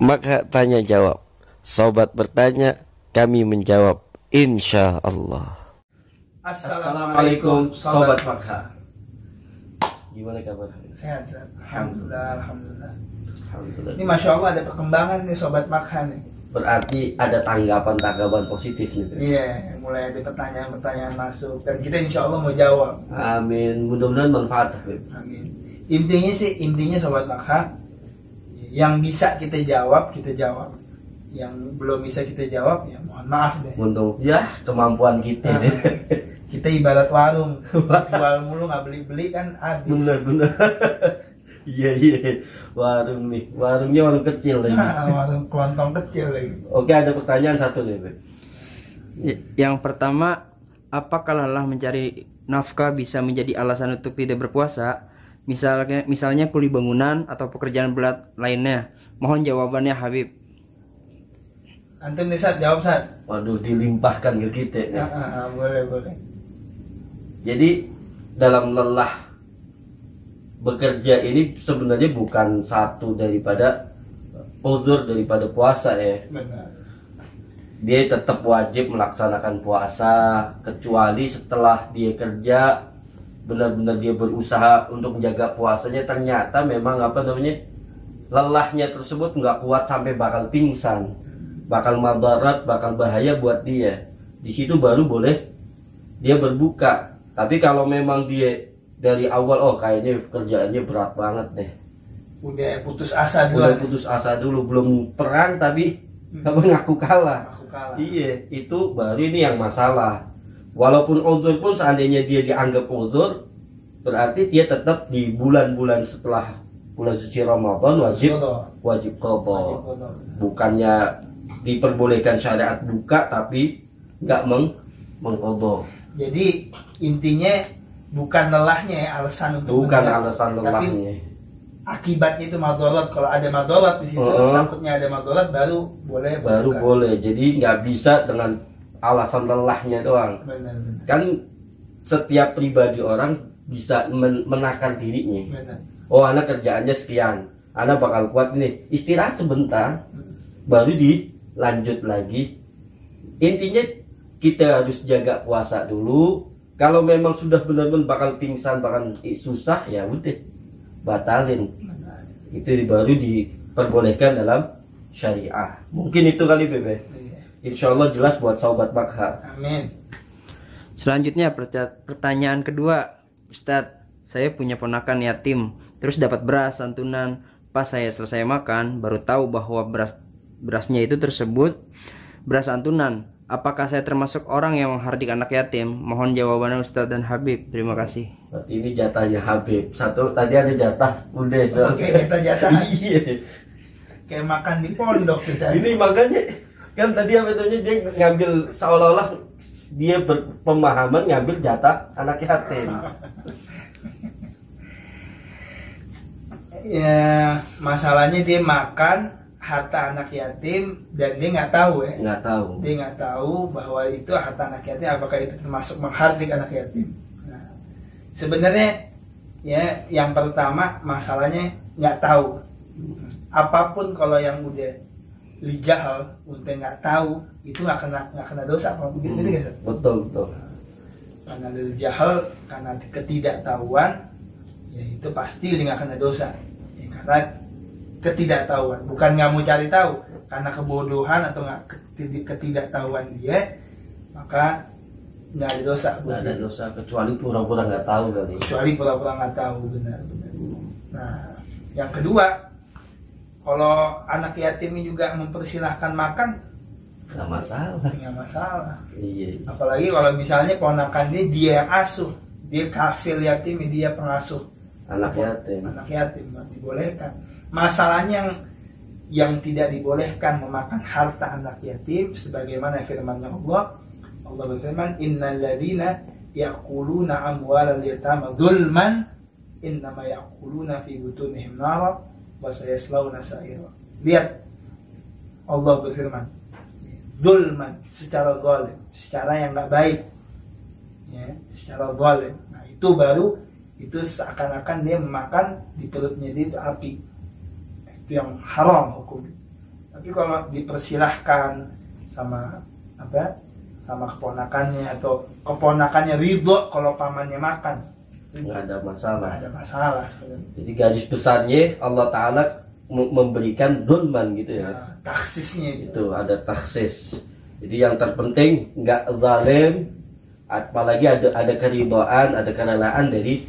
maka tanya jawab. Sobat bertanya, kami menjawab, insya Allah. Assalamualaikum Sobat Makha. Gimana kabar? Sehat. Alhamdulillah. Ini Masya Allah ada perkembangan nih Sobat Makha nih. Berarti ada tanggapan positif nih. Iya, mulai ada pertanyaan masuk dan kita insya Allah mau jawab. Amin, mudah-mudahan manfaat. Amin. Intinya Sobat Makha, yang bisa kita jawab, yang belum bisa kita jawab, ya mohon maaf deh. Untuk ya kemampuan kita deh. Kita ibarat warung, jual mulu nggak beli kan habis. Bener. Iya. Warungnya warung kecil lagi. Warung kelontong kecil lagi. Oke, ada pertanyaan satu nih. Yang pertama, apakah lelah mencari nafkah bisa menjadi alasan untuk tidak berpuasa? Misalnya kuli bangunan atau pekerjaan berat lainnya. Mohon jawabannya Habib. Antum nih Sat, jawab Sat. Waduh, dilimpahkan ke kita. Boleh. Jadi dalam lelah bekerja ini sebenarnya bukan satu daripada uzur daripada puasa ya. Benar. Dia tetap wajib melaksanakan puasa kecuali setelah dia kerja benar-benar dia berusaha untuk menjaga puasanya, ternyata memang lelahnya tersebut nggak kuat sampai bakal pingsan, bakal madarat, bakal bahaya buat dia. Di situ baru boleh dia berbuka. Tapi kalau memang dia dari awal, kayaknya kerjaannya berat banget deh, udah putus asa dulu, belum perang tapi ngaku kalah. Iya, itu baru ini yang masalah. Walaupun uzur pun seandainya dia dianggap uzur, berarti dia tetap di bulan-bulan setelah bulan suci Ramadan wajib qadha. Bukannya diperbolehkan syariat buka tapi nggak mengqadha. Jadi intinya bukan lelahnya ya, alasan untuk alasan lelahnya. Tapi akibatnya itu madarat. Kalau ada madarat di situ, takutnya ada madarat baru boleh. Jadi nggak bisa dengan alasan lelahnya doang. Benar. Kan setiap pribadi orang bisa menakar dirinya. Benar. Anak kerjaannya sekian, anak bakal kuat nih, istirahat sebentar, baru dilanjut lagi. Intinya kita harus jaga puasa dulu. Kalau memang sudah benar-benar bakal pingsan, bakal susah, ya udah batalin. Itu baru diperbolehkan dalam syariah. Mungkin itu kali Bebe. Insya Allah jelas buat Sobat Makha. Amin. Selanjutnya pertanyaan kedua, Ustadz, saya punya ponakan yatim, terus dapat beras santunan. Pas saya selesai makan, baru tahu bahwa berasnya itu tersebut beras santunan. Apakah saya termasuk orang yang menghardik anak yatim? Mohon jawabannya Ustadz dan Habib. Terima kasih. Berarti ini jatahnya Habib. Satu tadi ada jatah, udah. Oke, kita jatah. Iya. Kayak makan di pondok kita. Ini makanya kan tadi dia ngambil seolah-olah dia berpemahaman ngambil jatah anak yatim. Ya, masalahnya dia makan harta anak yatim dan dia nggak tahu ya. Dia nggak tahu bahwa itu harta anak yatim, apakah itu termasuk menghardik anak yatim. Nah, sebenarnya ya yang pertama masalahnya nggak tahu. Apapun kalau yang udah lijahal, udah nggak tahu, itu nggak kena dosa. Kalau begitu guys. Betul. Karena lijahal, karena ketidaktahuan, ya itu pasti udah nggak kena dosa. Ya, karena ketidaktahuan, bukan nggak mau cari tahu, karena kebodohan atau ketidaktahuan dia, maka nggak ada dosa. Nggak ada dosa kecuali pura-pura nggak tahu kali. Benar. Nah, yang kedua, kalau anak yatim ini juga mempersilahkan makan, nggak masalah. Iya. Apalagi kalau misalnya ponakan dia yang asuh, dia kafil yatim, dia pengasuh anak yatim, dibolehkan. Masalahnya yang tidak dibolehkan memakan harta anak yatim, sebagaimana firman-Nya Allah berfirman, innal ladzina ya'kuluna amwalal yatama dzulman innama ya'kuluna fi butunihim nara wa sayaslawna sa'ira. Lihat, Allah berfirman, dzulman, secara zalim, secara yang nggak baik, ya, secara zalim. Nah, itu seakan-akan dia memakan, di perutnya dia itu api. Itu yang haram hukum. Tapi kalau dipersilahkan sama apa, sama keponakannya atau keponakannya ridho kalau pamannya makan, nggak ada masalah. nggak ada masalah. Jadi garis besarnya Allah Ta'ala memberikan zulman gitu ya. Nah, taksisnya Itu ada taksis. Jadi yang terpenting nggak zalim, apalagi ada keridhaan, ada kerelaan dari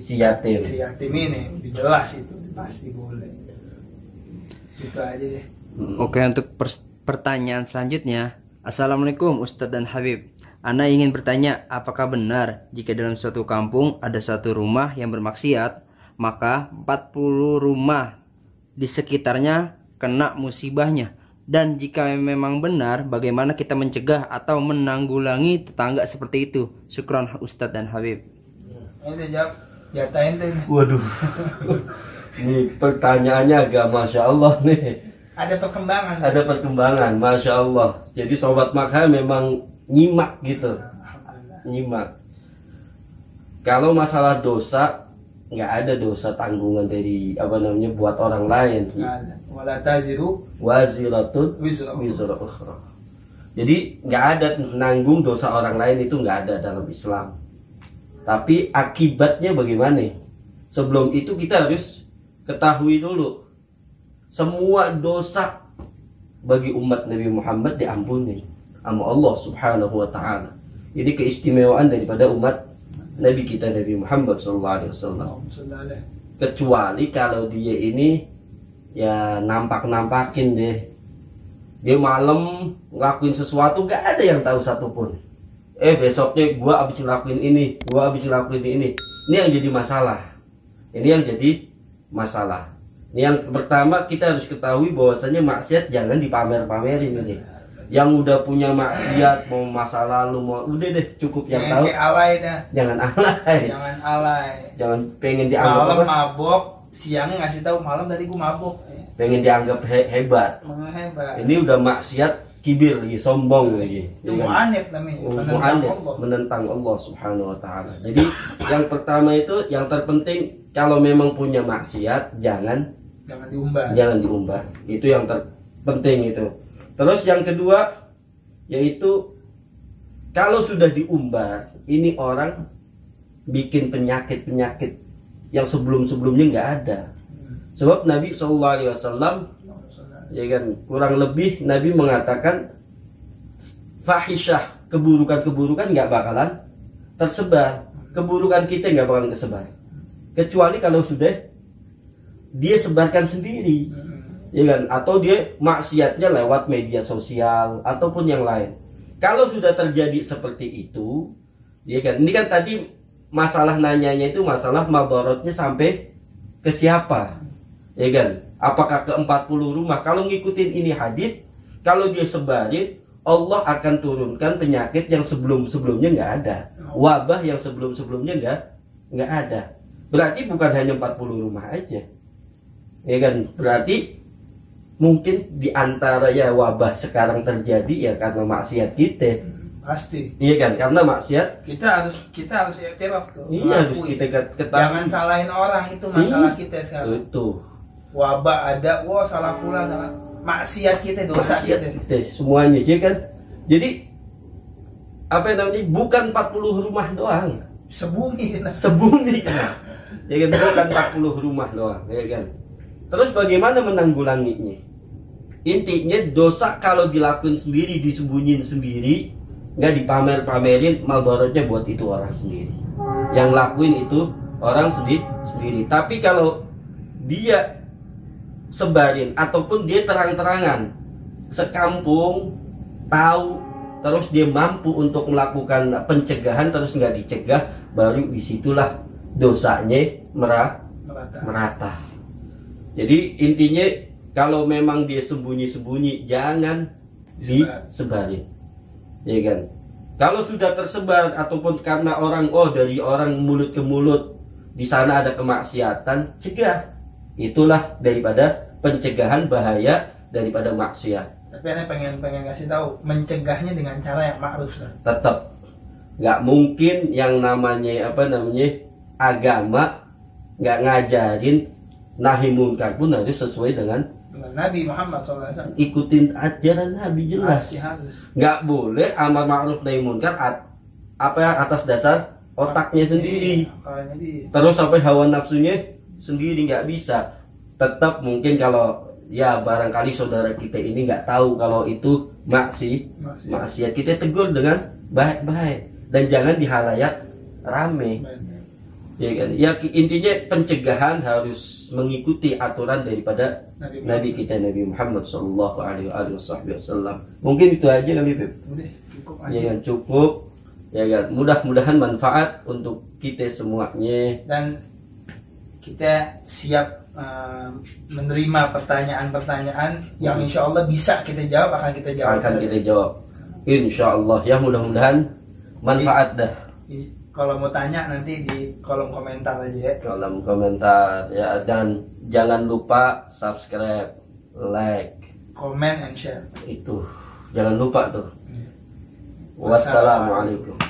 si yatim. Si yatim ini jelas itu pasti boleh. Gitu aja deh. Oke, untuk pertanyaan selanjutnya. Assalamualaikum Ustadz dan Habib. Ana ingin bertanya, apakah benar jika dalam suatu kampung ada satu rumah yang bermaksiat, maka 40 rumah di sekitarnya kena musibahnya? Dan jika memang benar, bagaimana kita mencegah atau menanggulangi tetangga seperti itu? Syukran Ustadz dan Habib. Ini jawab, jatain tuh. Waduh. Ini pertanyaannya agak Masya Allah nih. Ada perkembangan. Ada perkembangan, Masya Allah. Jadi Sobat Makha memang nyimak gitu. Nyimak. Kalau masalah dosa, nggak ada dosa tanggungan dari apa namanya buat orang lain. Nggak ada. Wala taziru Waziratun wizra ukhra. Jadi nggak ada nanggung dosa orang lain, itu nggak ada dalam Islam. Tapi akibatnya bagaimana? Sebelum itu kita harus ketahui dulu, semua dosa bagi umat Nabi Muhammad diampuni sama Allah Subhanahu wa Ta'ala. Jadi keistimewaan daripada umat Nabi kita Nabi Muhammad SAW. Kecuali kalau dia ini ya nampakin deh, dia malam ngelakuin sesuatu gak ada yang tahu satupun. Besoknya gua abis ngelakuin ini, gua abis ngelakuin ini. Ini yang jadi masalah. Ini yang jadi masalah. Ini yang pertama, kita harus ketahui bahwasanya maksiat jangan dipamer-pamerin ini. Yang udah punya maksiat, mau masa lalu, mau udah deh cukup yang tahu. Alay dah. Jangan alay. Jangan alay. Jangan pengen dianggap malam apa? Mabok, siangnya ngasih tahu malam tadi gua mabok. Pengen dianggap hebat. Hebat. Ini udah maksiat, kibir lagi, sombong lagi. Itu mu'anid namanya. Mu'anid, menentang Allah Subhanahu wa Ta'ala. Jadi yang pertama itu, yang terpenting kalau memang punya maksiat jangan diumbar. Itu yang terpenting itu. Terus yang kedua yaitu kalau sudah diumbar, ini orang bikin penyakit-penyakit yang sebelum-sebelumnya nggak ada. Sebab Nabi SAW ya kan, kurang lebih Nabi mengatakan fahisyah, keburukan-keburukan nggak bakalan tersebar, keburukan kita nggak bakalan tersebar kecuali kalau sudah dia sebarkan sendiri, ya kan, atau dia maksiatnya lewat media sosial ataupun yang lain. Kalau sudah terjadi seperti itu, ya kan, ini kan tadi masalah nanyanya itu masalah madharatnya sampai ke siapa, ya kan? Apakah ke 40 rumah? Kalau ngikutin ini hadis, kalau dia sebarin, Allah akan turunkan penyakit yang sebelum-sebelumnya nggak ada, wabah yang sebelum-sebelumnya nggak ada. Berarti bukan hanya 40 rumah aja, ya kan? Berarti mungkin diantara ya wabah sekarang terjadi ya karena maksiat kita. Pasti. Iya kan, karena maksiat kita harus iktiraf tuh. Iya, harus kita ketahui. Jangan salahin orang, itu masalah kita sekarang. Itu. Wabah ada, wah salah pula, maksiat kita, dosa maksiat kita. Semuanya, ya kan? Jadi apa namanya? Bukan 40 rumah doang. Sebumi kan. Ya kan, bukan 40 rumah doang, ya kan? Terus bagaimana menanggulanginya? Intinya dosa kalau dilakuin sendiri, disembunyiin sendiri, nggak dipamer-pamerin, madharatnya buat itu orang sendiri. Yang lakuin itu orang sendiri. Tapi kalau dia sebarin ataupun dia terang-terangan, sekampung tahu, terus dia mampu untuk melakukan pencegahan terus nggak dicegah, baru disitulah dosanya merata. Jadi intinya kalau memang dia sembunyi-sembunyi, jangan disebarin, ya kan? Kalau sudah tersebar ataupun karena orang, dari orang mulut ke mulut di sana ada kemaksiatan, cegah. Itulah daripada pencegahan bahaya daripada maksiat. Tapi Anda pengen kasih tahu mencegahnya dengan cara yang ma'ruf. Tetap nggak mungkin yang namanya agama nggak ngajarin nahi munkar pun harus sesuai dengan Nabi Muhammad SAW. Ikutin ajaran Nabi jelas. Pasti harus. Nggak boleh amar ma'ruf nahi munkar atas dasar otaknya sendiri. Akalnya dia. Terus sampai hawa nafsunya sendiri, nggak bisa. Tetap mungkin kalau ya barangkali saudara kita ini nggak tahu kalau itu maksiat, kita tegur dengan baik-baik dan jangan di halayak rame. Ya kan? Ya intinya pencegahan harus mengikuti aturan daripada Nabi kita Nabi Muhammad sallallahu alaihi wasallam. Mungkin itu aja kali, Beb. Udah, cukup aja. Ya kan, cukup. Ya kan, mudah-mudahan manfaat untuk kita semuanya Dan kita siap menerima pertanyaan-pertanyaan yang insya Allah bisa kita jawab, akan kita jawab. Insya Allah ya, mudah-mudahan manfaat dah. Kalau mau tanya nanti di kolom komentar aja ya. Kolom komentar ya, dan jangan lupa subscribe, like, comment and share. Itu jangan lupa tuh. Wassalamualaikum.